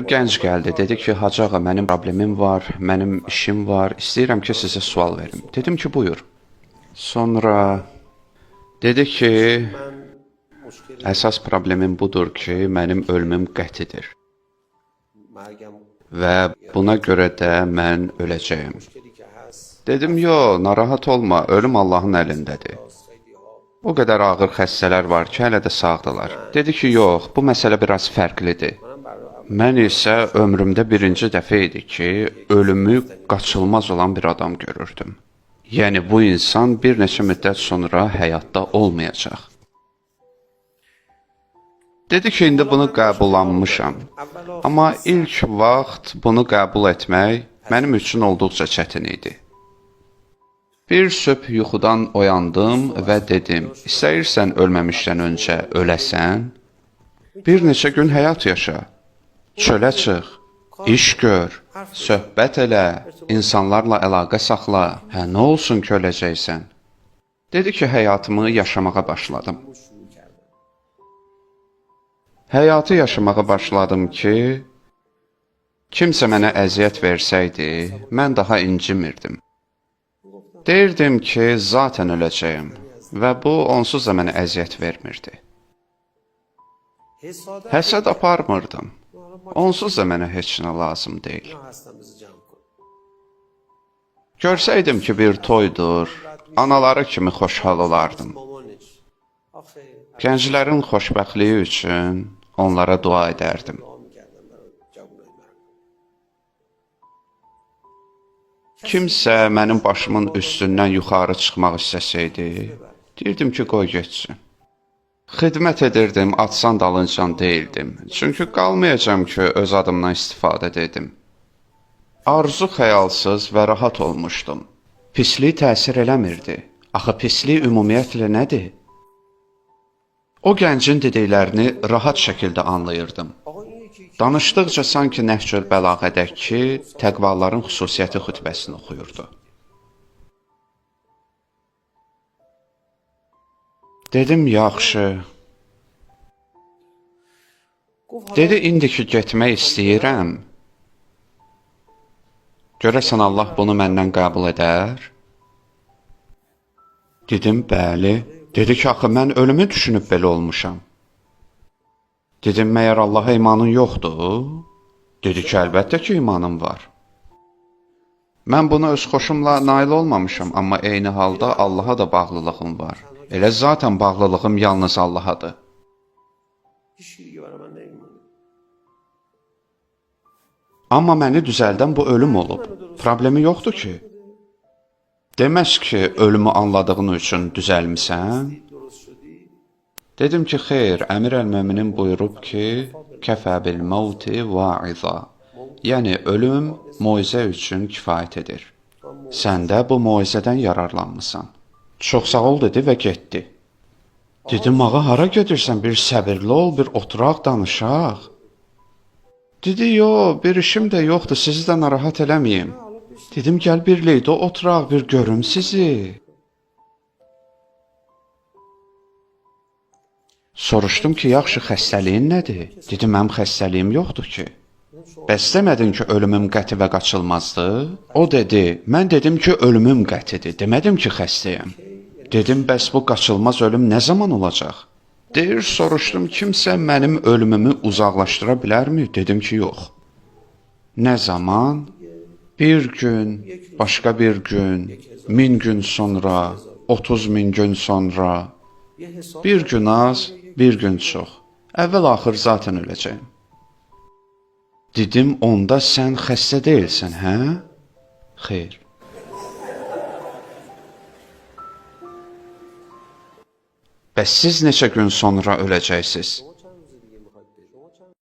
Gənc gəldi, dedi ki, Hacı ağa, mənim problemim var, mənim işim var, istəyirəm ki, sizə sual verim. Dedim ki, buyur. Sonra dedi ki, əsas problemim budur ki, mənim ölümüm qətidir. Və buna görə də mən öləcəyim. Dedim, yox, narahat olma, ölüm Allahın əlindədir. O qədər ağır xəstələr var ki, hələ də sağdılar. Dedi ki, yox, bu məsələ biraz fərqlidir. Mən isə ömrümdə birinci dəfə idi ki, ölümü qaçılmaz olan bir adam görürdüm. Yəni, bu insan bir neçə müddət sonra həyatda olmayacaq. Dedi ki, indi bunu qəbullanmışam. Amma ilk vaxt bunu qəbul etmək mənim üçün olduqca çətin idi. Bir sübh yuxudan oyandım və dedim, istəyirsən ölməmişdən öncə öləsən, bir neçə gün həyat yaşa. Çölə çıx, iş gör, söhbət elə, insanlarla əlaqə saxla. Hə, nə olsun ki, öləcəksən? Dedi ki, həyatımı yaşamağa başladım. Həyatı yaşamağa başladım ki, kimsə mənə əziyyət versəydi, mən daha incimirdim. Deyirdim ki, zaten öləcəyim və bu onsuz da mənə əziyyət vermirdi. Həsəd aparmırdım. Onsuz da mənə heç nə lazım deyil. Görsəydim ki, bir toydur, anaları kimi xoşhal olardım. Gənclərin xoşbəxtliyi üçün onlara dua edərdim. Kimsə mənim başımın üstündən yuxarı çıxmaq istəsəydi, deyirdim ki, qoy getsin. Xidmət edirdim, atsan dalıncan deyildim. Çünki qalmayacam ki, öz adımdan istifadə edim. Arzu xəyalsız və rahat olmuşdum. Pislik təsir eləmirdi. Axı pislik ümumiyyətlə nədir? O gəncin dediklərini rahat şəkildə anlayırdım. Danışdıqca sanki Nəhcül Bəlağədəki təqvaların xüsusiyyəti xütbəsini oxuyurdu. Dedim, yaxşı. Dedi, indi ki, getmək istəyirəm. Görəsən Allah bunu məndən qəbul edər? Dedim, bəli. Dedi ki, axı, mən ölümü düşünüb belə olmuşam. Dedim, məyər Allaha imanın yoxdur? Dedi ki, əlbəttə ki, imanım var. Mən buna öz xoşumla nail olmamışam, amma eyni halda Allaha da bağlılığım var. Elə zaten bağlılığım yalnız Allahadır. Amma məni düzəldən bu ölüm olub. Problemi yoxdur ki. Deməz ki, ölümü anladığın üçün düzəlmisən. Dedim ki, xeyr, Əmir əl-Möminin buyurub ki, kəfə bil mauti vaiza. Yəni, ölüm moizə üçün kifayət edir. Sən də bu moizədən yararlanmısan. Çox sağ ol, dedi və getdi. Dedim, ağa, hara gedirsən? Bir səbirli ol, bir oturaq, danışaq. Dedi, yox, bir işim də yoxdur, sizi də narahat eləməyim. Dedim, gəl birlikdə oturaq, bir görüm sizi. Soruşdum ki, yaxşı, xəstəliyin nədir? Dedim, mənim xəstəliyim yoxdur ki. Bəs demədin ki, ölümüm qəti və qaçılmazdır? O dedi, mən dedim ki, ölümüm qətidir, demədim ki, xəstəyəm. Dedim, bəs bu qaçılmaz ölüm nə zaman olacaq? Deyir, soruşdum, kimsə mənim ölümümü uzaqlaşdıra bilərmi? Dedim ki, yox. Nə zaman? Bir gün, başqa bir gün, 1000 gün sonra, 30.000 gün sonra, bir gün az, bir gün çox. Əvvəl-axır zaten öləcəyim. Dedim, onda sən xəstə deyilsən, hə? Xeyr. Bəs siz neçə gün sonra öləcəksiniz?